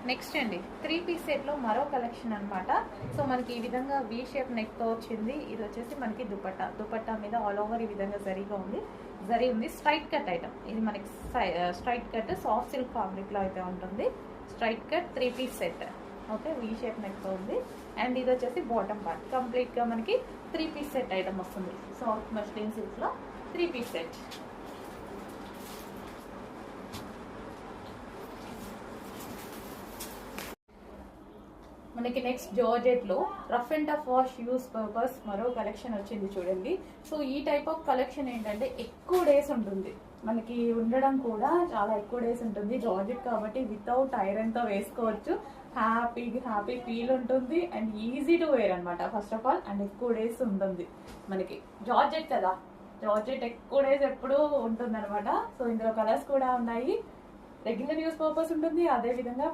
Next అండి 3 piece set లో మరో కలెక్షన్ అన్నమాట. సో మనకి ఈ విధంగా వి షేప్ నెక్ తో వచ్చింది. ఇది వచ్చేసి మనకి దుపట్టా మీద ఆల్ ఓవర్ ఈ విధంగా జరీగా ఉంది. జరీ ఉంది. స్ట్రైట్ కట్ ఐటమ్ ఇది మనకి straight cut soft silk fabric లో అయితే ఉంటుంది. Straight cut 3 piece set. Okay, V shape neck తో ఉంది. అండ్ ఇది వచ్చేసి బాటమ్ పార్ట్ కంప్లీట్ గా మనకి 3 పీస్ సెట్ ఐటమ్ వస్తుంది. సాఫ్ట్ మస్లిన్ సిల్క్ లో 3 పీస్ సెట్. మనకి నెక్స్ట్ జార్జెట్ లో rough and tough wash use purpose మరో కలెక్షన్ వచ్చింది చూడండి. సో ఈ టైప్ ఆఫ్ కలెక్షన్ ఏంటంటే ఎక్కువ డేస్ ఉంటుంది, మనకి ఉండడం కూడా చాలా ఎక్కువ డేస్ ఉంటుంది. జార్జెట్ కాబట్టి వితౌట్ ఐరన్ తో వేసుకోవచ్చు. హ్యాపీ ఫీల్ ఉంటుంది అండ్ ఈజీ టు వేర్ అనమాట ఫస్ట్ ఆఫ్ ఆల్. అండ్ ఎక్కువ డేస్ ఉంటుంది మనకి. జార్జెట్ కదా, జార్జెట్ ఎక్కువ డేస్ ఎప్పుడు ఉంటుంది అనమాట. సో ఇందులో కలర్స్ కూడా ఉన్నాయి. రెగ్యులర్ యూస్ పర్పస్ ఉంటుంది, అదే విధంగా